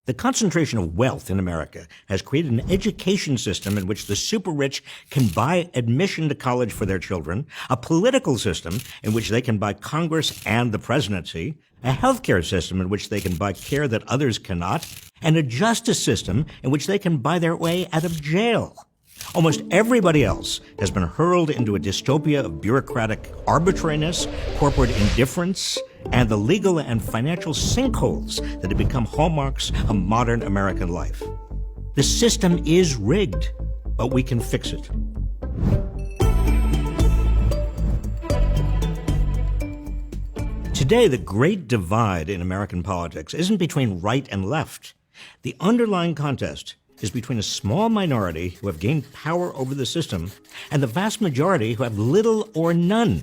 The concentration of wealth in America has created an education system in which the super rich can buy admission to college for their children, a political system in which they can buy Congress and the presidency, a healthcare system in which they can buy care that others cannot, and a justice system in which they can buy their way out of jail. Almost everybody else has been hurled into a dystopia of bureaucratic arbitrariness, corporate indifference, and the legal and financial sinkholes that have become hallmarks of modern American life. The system is rigged, but we can fix it. Today, the great divide in American politics isn't between right and left. The underlying contest is between a small minority who have gained power over the system and the vast majority who have little or none.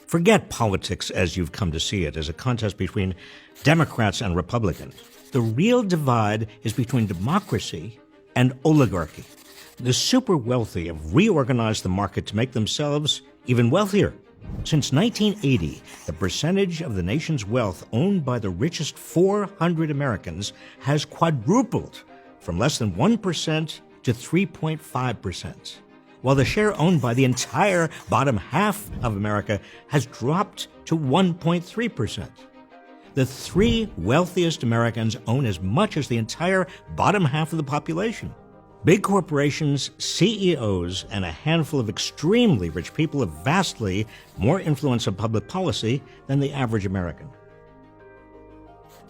Forget politics as you've come to see it as a contest between Democrats and Republicans. The real divide is between democracy and oligarchy. The super wealthy have reorganized the market to make themselves even wealthier. Since 1980, the percentage of the nation's wealth owned by the richest 400 Americans has quadrupled from less than 1% to 3.5%, while the share owned by the entire bottom half of America has dropped to 1.3%. The three wealthiest Americans own as much as the entire bottom half of the population. Big corporations, CEOs, and a handful of extremely rich people have vastly more influence on public policy than the average American.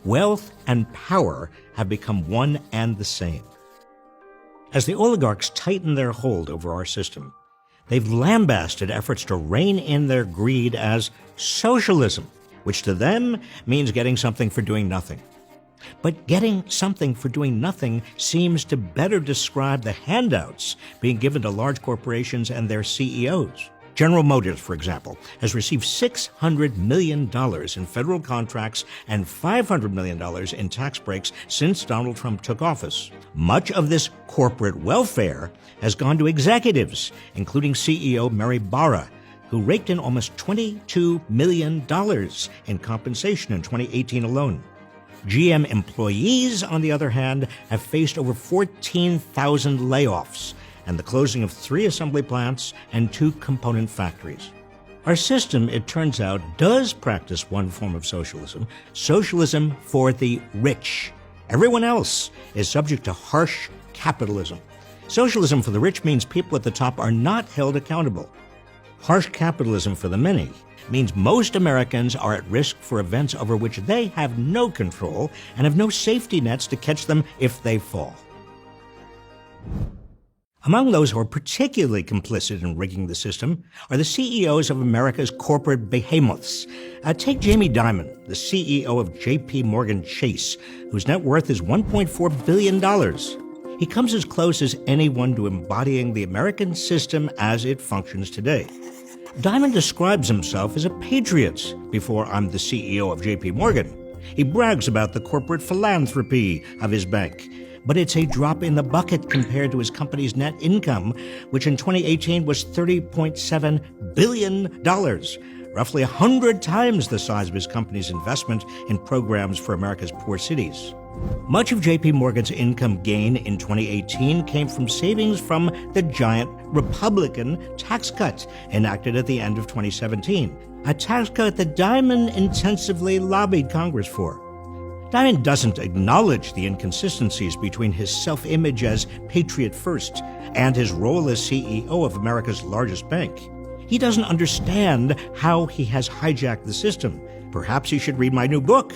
Wealth and power have become one and the same. As the oligarchs tighten their hold over our system, they've lambasted efforts to rein in their greed as socialism, which to them means getting something for doing nothing. But getting something for doing nothing seems to better describe the handouts being given to large corporations and their CEOs. General Motors, for example, has received $600 million in federal contracts and $500 million in tax breaks since Donald Trump took office. Much of this corporate welfare has gone to executives, including CEO Mary Barra, who raked in almost $22 million in compensation in 2018 alone. GM employees, on the other hand, have faced over 14,000 layoffs and the closing of 3 assembly plants and 2 component factories. Our system, it turns out, does practice one form of socialism for the rich. Everyone else is subject to harsh capitalism. Socialism for the rich means people at the top are not held accountable. Harsh capitalism for the many means most Americans are at risk for events over which they have no control and have no safety nets to catch them if they fall. Among those who are particularly complicit in rigging the system are the CEOs of America's corporate behemoths. Take Jamie Dimon, the CEO of J.P. Morgan Chase, whose net worth is $1.4 billion. He comes as close as anyone to embodying the American system as it functions today. Dimon describes himself as a patriot before I'm the CEO of J.P. Morgan. He brags about the corporate philanthropy of his bank, but it's a drop in the bucket compared to his company's net income, which in 2018 was $30.7 billion, roughly 100 times the size of his company's investment in programs for America's poor cities. Much of J.P. Morgan's income gain in 2018 came from savings from the giant Republican tax cut enacted at the end of 2017, a tax cut that Dimon intensively lobbied Congress for. Dimon doesn't acknowledge the inconsistencies between his self-image as Patriot First and his role as CEO of America's largest bank. He doesn't understand how he has hijacked the system. Perhaps he should read my new book.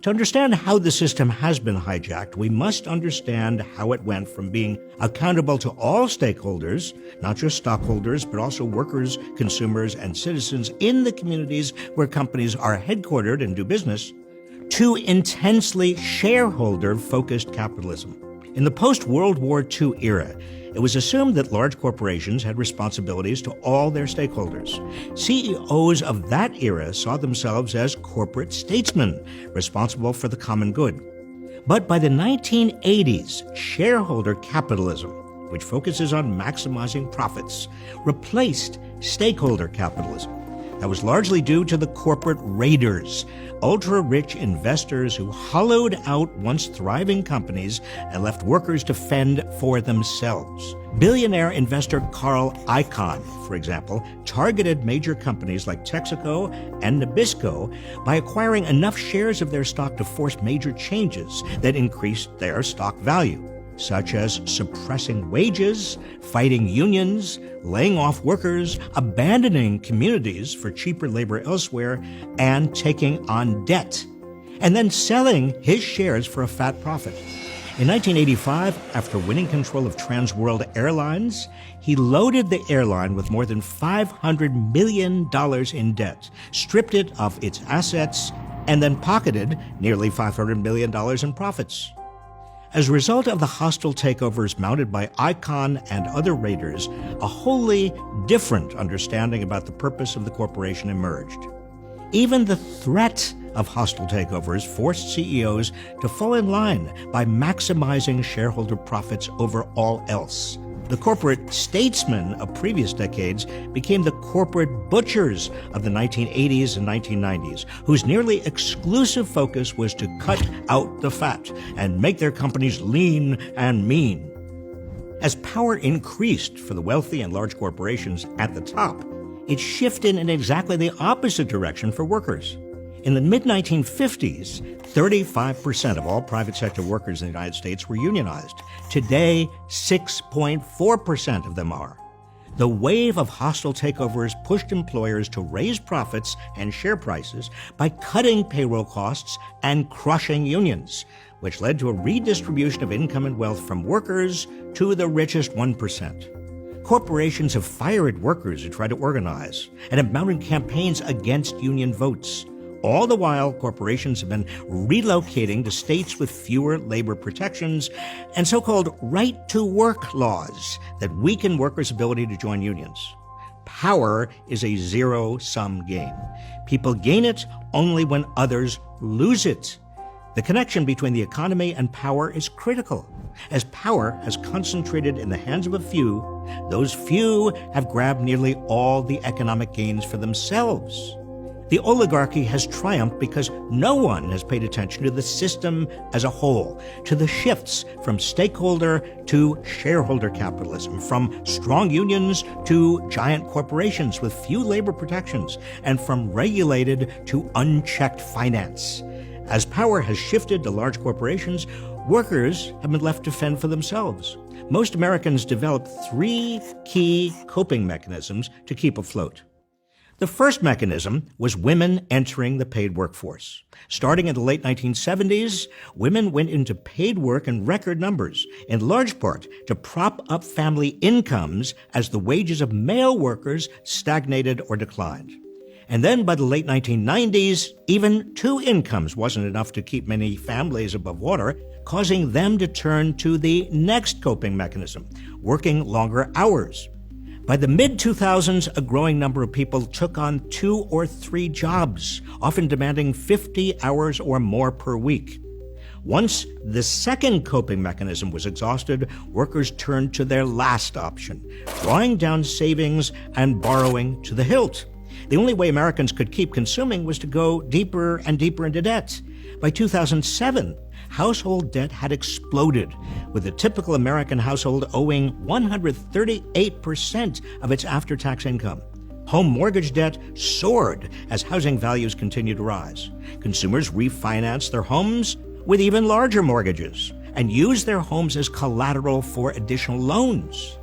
To understand how the system has been hijacked, we must understand how it went from being accountable to all stakeholders, not just stockholders, but also workers, consumers, and citizens in the communities where companies are headquartered and do business, to intensely shareholder-focused capitalism. In the post-World War II era, it was assumed that large corporations had responsibilities to all their stakeholders. CEOs of that era saw themselves as corporate statesmen responsible for the common good. But by the 1980s, shareholder capitalism, which focuses on maximizing profits, replaced stakeholder capitalism. That was largely due to the corporate raiders, ultra-rich investors who hollowed out once thriving companies and left workers to fend for themselves. Billionaire investor Carl Icahn, for example, targeted major companies like Texaco and Nabisco by acquiring enough shares of their stock to force major changes that increased their stock value, such as suppressing wages, fighting unions, laying off workers, abandoning communities for cheaper labor elsewhere, and taking on debt, and then selling his shares for a fat profit. In 1985, after winning control of Trans World Airlines, he loaded the airline with more than $500 million in debt, stripped it of its assets, and then pocketed nearly $500 million in profits. As a result of the hostile takeovers mounted by Icahn and other raiders, a wholly different understanding about the purpose of the corporation emerged. Even the threat of hostile takeovers forced CEOs to fall in line by maximizing shareholder profits over all else. The corporate statesmen of previous decades became the corporate butchers of the 1980s and 1990s, whose nearly exclusive focus was to cut out the fat and make their companies lean and mean. As power increased for the wealthy and large corporations at the top, it shifted in exactly the opposite direction for workers. In the mid-1950s, 35% of all private sector workers in the United States were unionized. Today, 6.4% of them are. The wave of hostile takeovers pushed employers to raise profits and share prices by cutting payroll costs and crushing unions, which led to a redistribution of income and wealth from workers to the richest 1%. Corporations have fired workers who try to organize and have mounted campaigns against union votes. All the while, corporations have been relocating to states with fewer labor protections and so-called right-to-work laws that weaken workers' ability to join unions. Power is a zero-sum game. People gain it only when others lose it. The connection between the economy and power is critical. As power has concentrated in the hands of a few, those few have grabbed nearly all the economic gains for themselves. The oligarchy has triumphed because no one has paid attention to the system as a whole, to the shifts from stakeholder to shareholder capitalism, from strong unions to giant corporations with few labor protections, and from regulated to unchecked finance. As power has shifted to large corporations, workers have been left to fend for themselves. Most Americans developed 3 key coping mechanisms to keep afloat. The first mechanism was women entering the paid workforce. Starting in the late 1970s, women went into paid work in record numbers, in large part to prop up family incomes as the wages of male workers stagnated or declined. And then by the late 1990s, even 2 incomes wasn't enough to keep many families above water, causing them to turn to the next coping mechanism, working longer hours. By the mid-2000s, a growing number of people took on 2 or 3 jobs, often demanding 50 hours or more per week. Once the second coping mechanism was exhausted, workers turned to their last option, drawing down savings and borrowing to the hilt. The only way Americans could keep consuming was to go deeper and deeper into debt. By 2007, household debt had exploded, with a typical American household owing 138% of its after-tax income. Home mortgage debt soared as housing values continued to rise. Consumers refinanced their homes with even larger mortgages and used their homes as collateral for additional loans.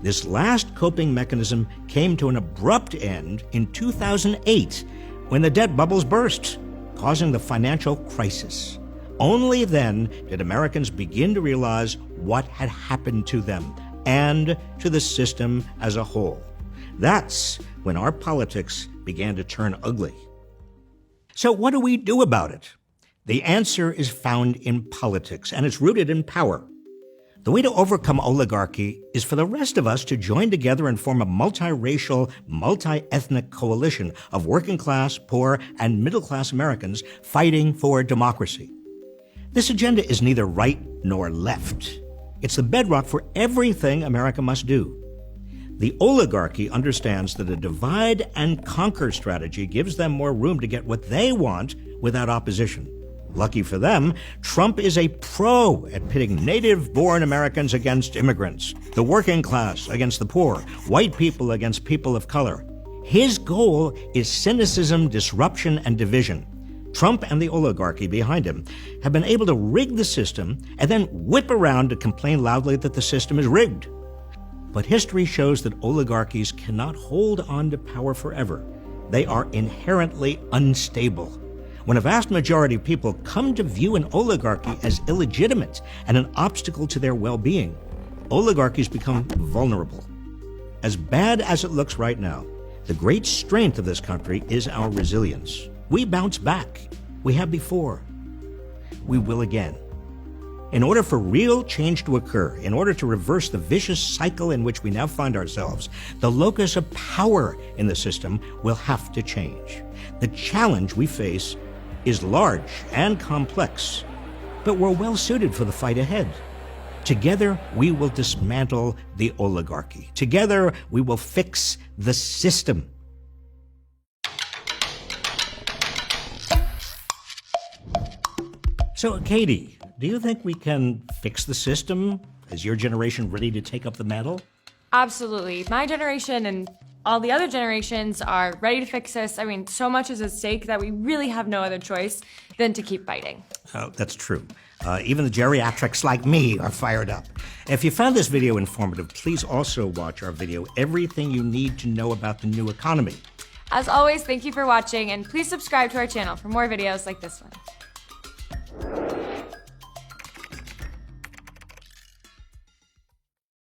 This last coping mechanism came to an abrupt end in 2008 when the debt bubbles burst, causing the financial crisis. Only then did Americans begin to realize what had happened to them and to the system as a whole. That's when our politics began to turn ugly. So what do we do about it? The answer is found in politics, and it's rooted in power. The way to overcome oligarchy is for the rest of us to join together and form a multiracial, multi-ethnic coalition of working class, poor, and middle-class Americans fighting for democracy. This agenda is neither right nor left. It's the bedrock for everything America must do. The oligarchy understands that a divide and conquer strategy gives them more room to get what they want without opposition. Lucky for them, Trump is a pro at pitting native-born Americans against immigrants, the working class against the poor, white people against people of color. His goal is cynicism, disruption, and division. Trump and the oligarchy behind him have been able to rig the system and then whip around to complain loudly that the system is rigged. But history shows that oligarchies cannot hold on to power forever. They are inherently unstable. When a vast majority of people come to view an oligarchy as illegitimate and an obstacle to their well-being, oligarchies become vulnerable. As bad as it looks right now, the great strength of this country is our resilience. We bounce back. We have before. We will again. In order for real change to occur, in order to reverse the vicious cycle in which we now find ourselves, the locus of power in the system will have to change. The challenge we face is large and complex, but we're well suited for the fight ahead. Together, we will dismantle the oligarchy. Together, we will fix the system. So, Katie, do you think we can fix the system? Is your generation ready to take up the mantle? Absolutely. My generation and all the other generations are ready to fix this. I mean, so much is at stake that we really have no other choice than to keep fighting. Oh, that's true. Even the geriatrics like me are fired up. If you found this video informative, please also watch our video, Everything You Need to Know About the New Economy. As always, thank you for watching, and please subscribe to our channel for more videos like this one.